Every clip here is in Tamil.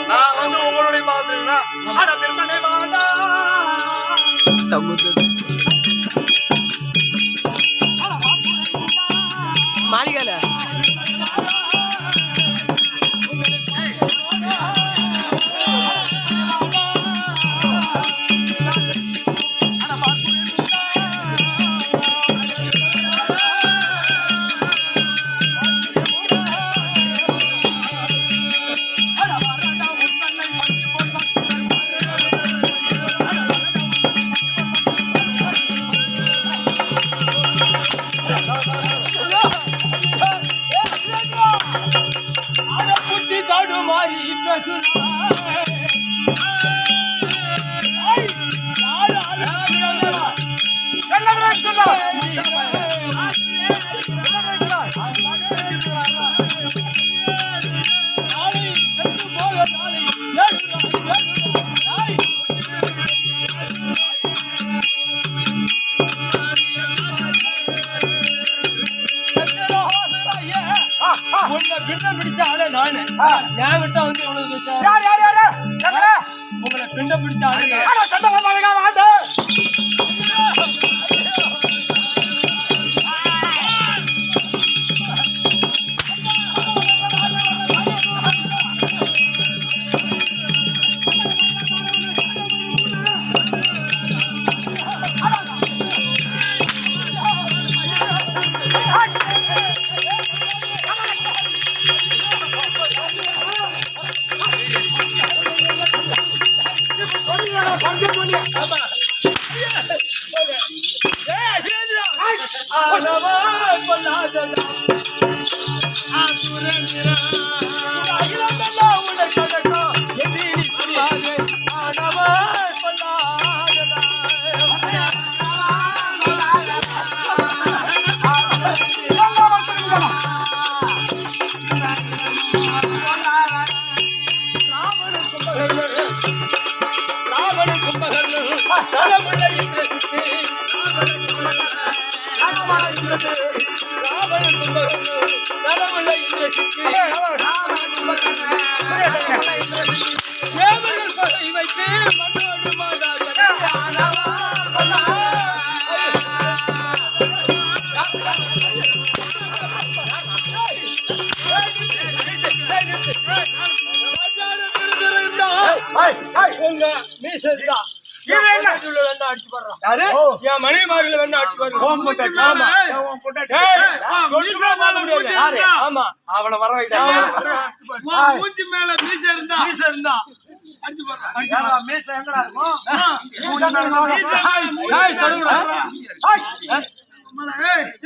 நான் வந்து உங்களுடைய பாத்துருக்கா மாளிகையில என் விட்ட வந்து உங்களை பிண்டம் பிடிச்சாங்க அவளை வர மூஞ்சி மேல மீச இருந்தா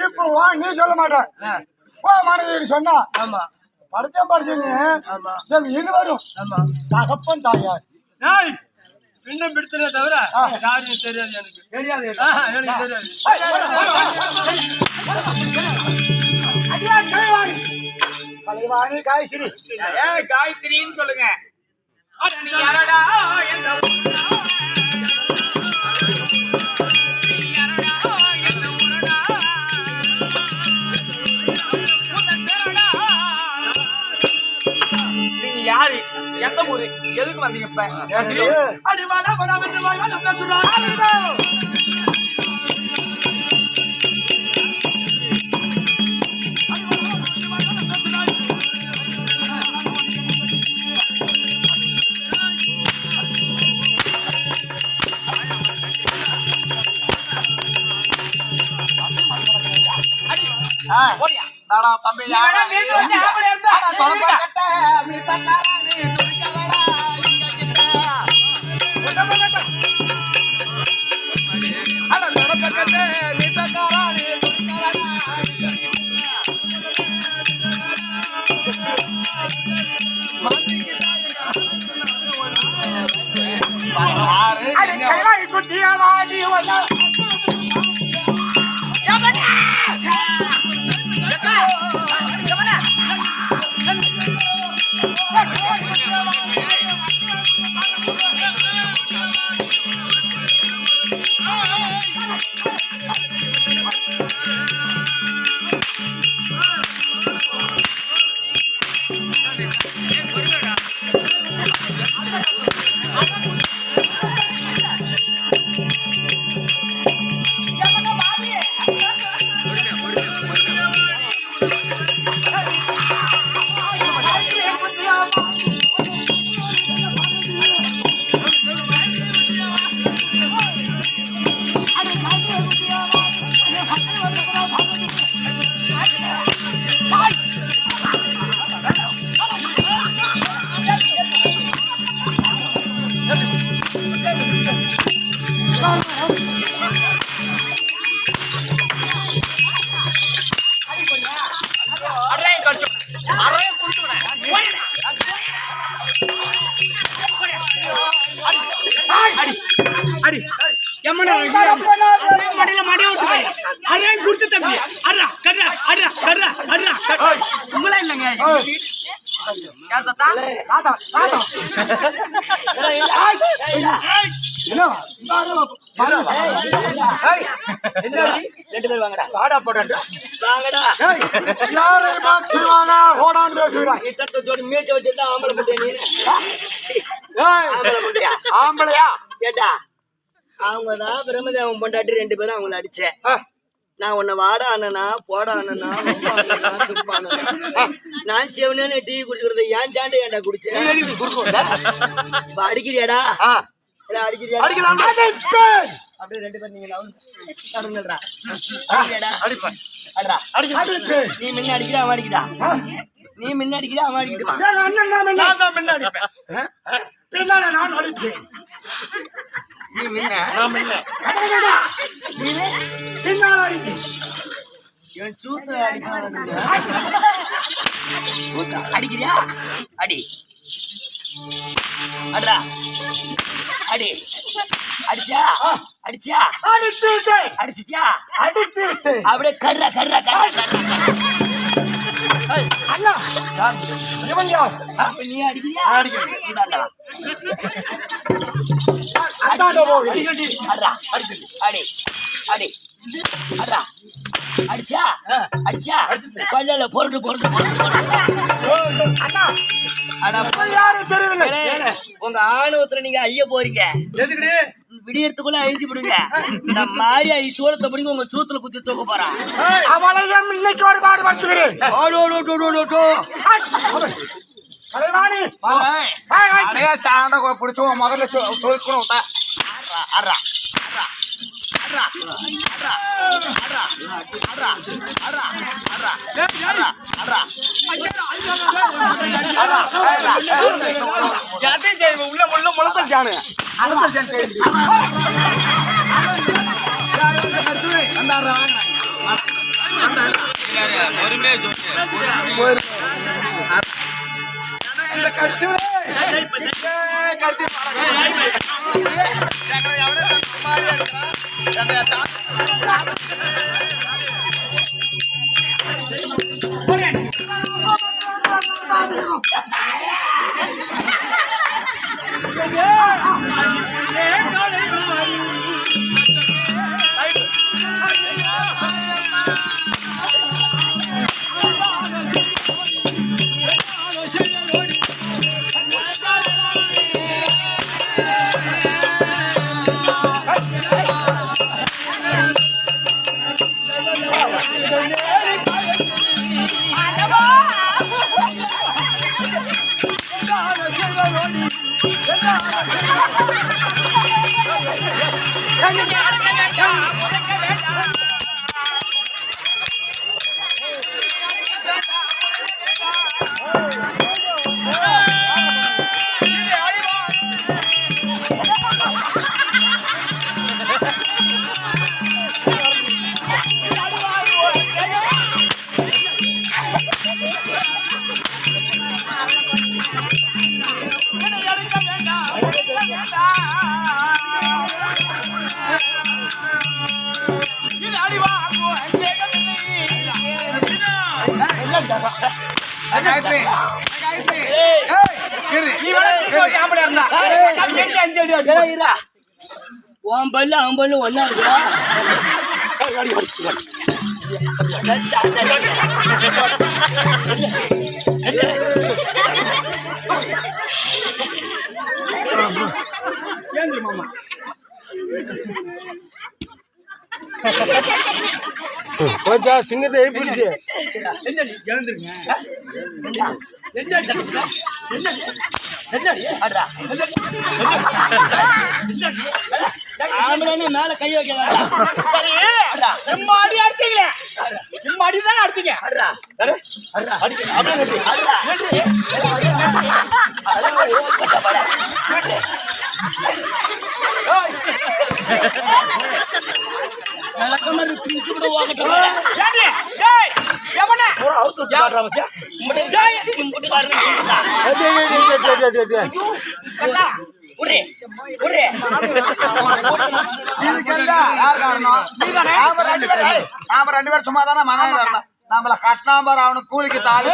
இப்போ நீ சொல்ல மாட்டேன் சொன்னா படிச்சீங்க இருவரும் தகப்பன் தாயார் பின்னம் பிடித்தனே தவிர யாரும் தெரியாது எனக்கு கலைவாணி காயத்ரி காயத்ரின்னு சொல்லுங்க நீங்க யாரு எந்த ஊரு எதுக்கு வந்தீங்க தம்பி ஆம்பளையா கேட்டா அவங்கதான் பிரம்மதேவன் பொண்டாட்டி 2 பேரும் அவங்கள அடிச்சேன். நான் உன்னை வாடா அண்ணனா போடா அண்ணனா நான் செவனே டீ குடிச்சுக்கிறது ஏன் சாண்டை ஏன்டா குடிச்சேன் அடிக்கிறியாடா அடிக்கிறியா அப்படியே 2 பேரும் நீங்க நடந்துடுறா நீ முன்ன அடிக்கிற அவன் அடிக்கிறா நீ முன்ன அடிக்கிற அவன் அடிக்கிட்டுமா நீ முன்ன இவன் சூத்து அடிக்கிறியா அடி அடா அடி அடிச்சா அடிச்சா அடிச்சிட்டியா அப்படியே கர்றா கர்றா கர்றா அண்ணா இவன் யார்? நீ அடிக்கிறியா அதான்டா போகுது. அடா அடி அடி அடா அடிச்சா அடிச்சா பல்லல பொருட்டு பொருட்டு அண்ணா அடா யாரும் தெரியவில்லை. உங்க ஆணவத்துல நீங்க ஐய போறீங்க விடியறதுக்குள்ள அழிஞ்சு விடுங்க இந்த மாதிரி ஐ சோளத்தை பிடிங்க உங்க சூத்துல குத்தி தூக்க போறான் அவளையும் இன்னைக்கு ஒரு பாடு படுத்துகிறேன். பிடிச்சோம் முதல்ல உள்ள முள்ள முளத்தல் ஜானு உன் பல்லு அவன் பல்லு ஒன்னா இருக்குடா போச்சா சிங்கத்தை எழுப்பிடுச்சு. ஆம்பளை மேல கை வைக்கலாம். நம்ம அடி அடிச்சீங்களே, நம்ம அடிதான் அடிச்சீங்க. விளக்கமாறு பிரிச்சு கூட ஓகட்டும். ஏண்டி? டேய், எவனே? நாம ரெண்டு பேரும் சும்மா தானே மனைவி தரணும். நம்மள கட்டினாம்பர் அவனுக்கு கூலிக்கு தாலி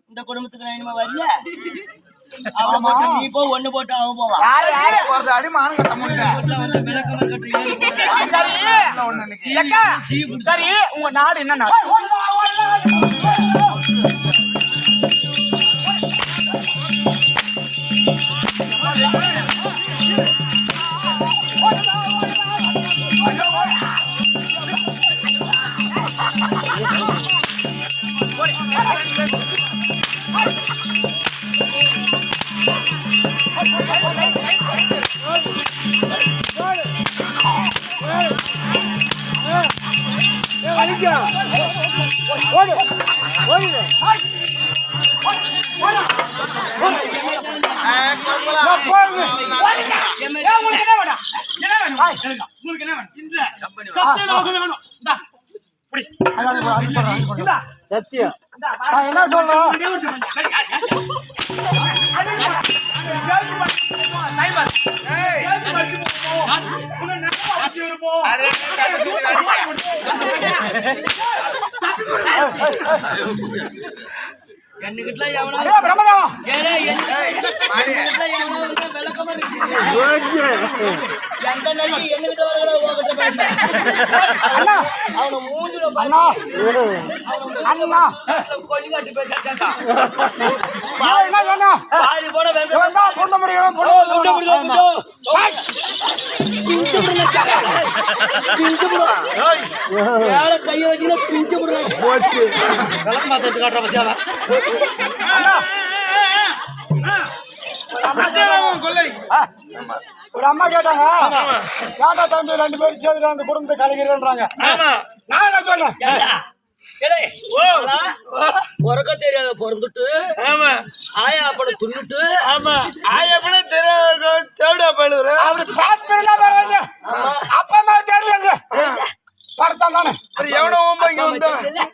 இந்த குடும்பத்துக்கு நான் இனிமே வரல. அவனை போட்டு நீ போ, ஒண்ணு போட்டு அவன் போவான். அடி மானம் கட்ட முடியல. வந்து விளக்கமாறு கட்டுறீங்க. சரி, உங்க நாடு என்ன நாடு? சத்தியம் நான் என்ன சொல்றேன்? என்னகிட்ட எவனா விளக்கமாறு எந்த நன்றி என்னகிட்ட அவனை மூஞ்சில அண்ணா கொள்ளி காட்டி பேசாட்டா என்ன சொன்னா? பாதி போட இவன் தான் பொண்ணு முடியும் வேற கைய வச்சுன்னா பிஞ்சு போடுறாங்க. ஒரு அம்மா கேட்டாங்க, கேட்டா தம்பி ரெண்டு பேரும் சேர்ந்து அந்த குடும்பத்தை கலைக்கிறேன்றாங்க. நான் என்ன சொன்னேன்? பொறக்க தெரியாத பொறந்துட்டு ஆயா அப்பட துண்ணுட்டு அவரு பார்த்துருந்தா பரவாயில்ல, அப்பா அம்மா தெரியலங்க. படத்தான் தானே எவனோ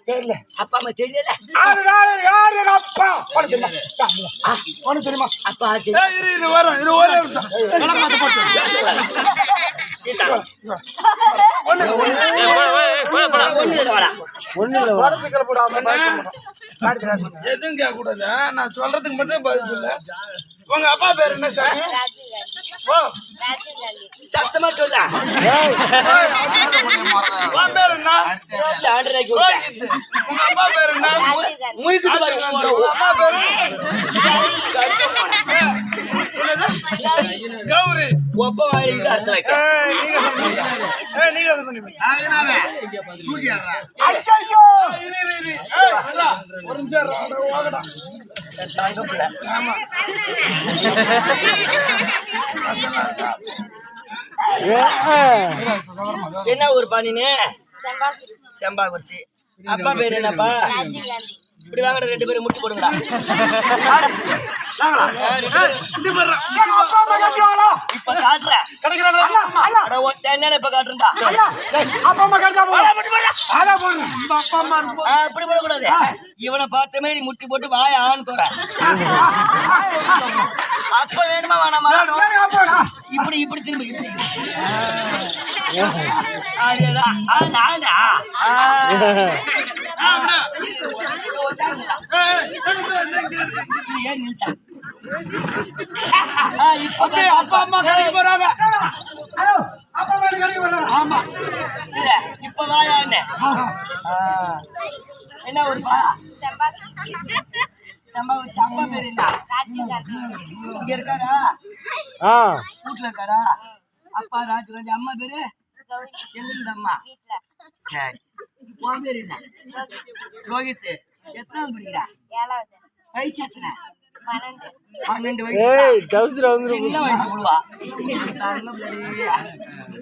தெரியல. அப்பா அம்மா தெரியல. அதனால யார் எங்க அப்பா படத்துல ஒண்ணு தெரியுமா? அப்பா படத்துக்கு போடாம எதுவும் கேட்க கூடாது. நான் சொல்றதுக்கு மட்டும் பதில் சொல்ல. உங்க அப்பா பேர் என்ன சார்? சத்தமா சொல்ல. உன் பேர் என்ன? உங்க அப்பா பேர் என்ன? முழுக்கிட்டு உங்க அம்மா பேரு கௌரி. ஒப்ப வாயிலுக்கு அர்த்தம் வைக்க. நீங்க அது பண்ணி ஒரு நிமிஷம் வாங்கடா. என்ன ஊர் பாணினு? செம்பாகுறிச்சி. அப்பா பேரு என்னப்பா? இப்படி வாங்க, ரெண்டு பேரும் முட்டி போடுங்கடா. இப்ப காட்டுறேன். என்ன இப்ப காட்டுறா? அப்படி போடக்கூடாது. இவனை பார்த்த மாதிரி முட்டி போட்டு வாய ஆண் தோற. அப்ப வேணுமா வேணாமா? இப்படி இப்படி திரும்ப இப்படி அதேதான். நானா? ஏன் நிமிஷா? இப்ப அப்பா அம்மா கடைக்கு போறாங்க. ஹலோ, அப்பா அம்மா கடைக்கு வர்றாங்க. ஆமா. இப்ப வாயா என்ன? என்ன ஒரு பா சம்பா பேரு என்ன? இங்க இருக்காரா? வீட்டுல இருக்காரா? அப்பா ராஜ்காந்தி. அம்மா பேரு எங்க இருந்து அம்மா? சரி. உன் பேரு என்ன? ரோஹித். எத்தனாவது படிக்கிறா? வயசு எத்தனை? 12 வயசு. சின்ன வயசு புழுவா.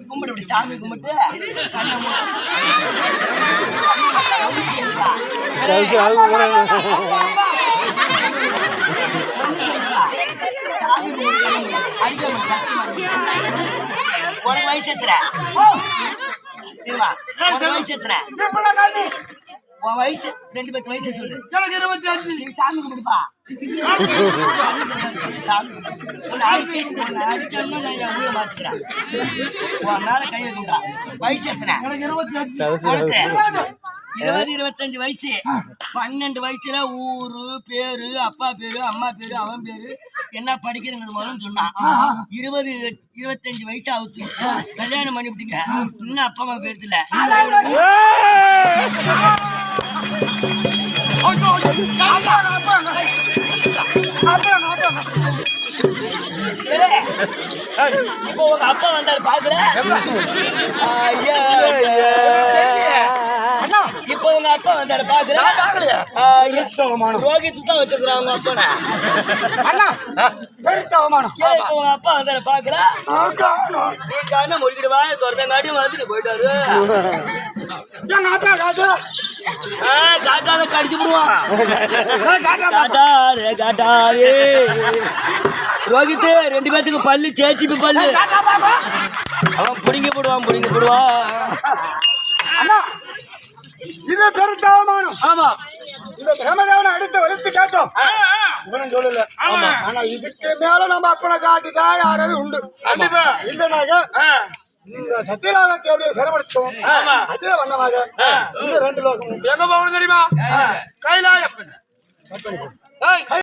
கும்பிட்டு இப்படி சாமி கும்பிட்டு கண்ணை உனக்கு வயசு எத்தனை? உனக்கு வயசு எத்தனை? உன் வயசு 2 பேருக்கு வயசு சொல்லு. எனக்கு 25. நீ சாமி கும்பிடுப்பா. சாமி உன்னை அடிச்சோம்னா நான் என் உயிரை மாத்திக்கிறேன். உன் மேல கை வைக்கா. வயசு எத்தனை? எனக்கு 25. உனக்கு 20, 25 வயசு. 12 வயசுல ஊரு பேரு, அப்பா பேரு, அம்மா பேரு, அவன் பேரு என்ன படிக்கிறேங்கிறது முதல்ல சொன்னான். 20, 25 வயசு ஆகுது. கல்யாணம் பண்ணிவிட்டீங்க. இன்னும் அப்பா அம்மா பேரு இல்ல. இப்போ உங்க அப்பா வந்தாரு பாக்குற. இப்ப உங்க அப்பா வந்தாரு பாக்குற. ரோகித் தான் வச்சிருக்கான் உங்க அப்பா. இப்ப உங்க அப்பா வந்தாரு பாக்குற. கண்ண முடிக்கிட்டு வா திறந்தங்காட்டியும் வந்துட்டு போயிட்டாரு. காட்டாத கடிச்சு விடுவான். காட்டாரு ரோஹித். 2 பேத்துக்கு பல்லு சேச்சிப்பு பல்லு. அவன் புடிங்க போடுவான். இது பெருத்தாவமானம். ஆமா, இந்த பிரமதேவனை அடித்து கேட்டோம். இவனும் சொல்லல. ஆனா இதுக்கு மேல நம்ம அப்பனை காட்டிட்டா யாராவது உண்டு. இல்லனாக இந்த சத்தியலாகத்தை அப்படியே சிரமடித்தோம். அதே வண்ணமாக இந்த 2 லோகம் எங்க போகணும் தெரியுமா? கைலாயம்.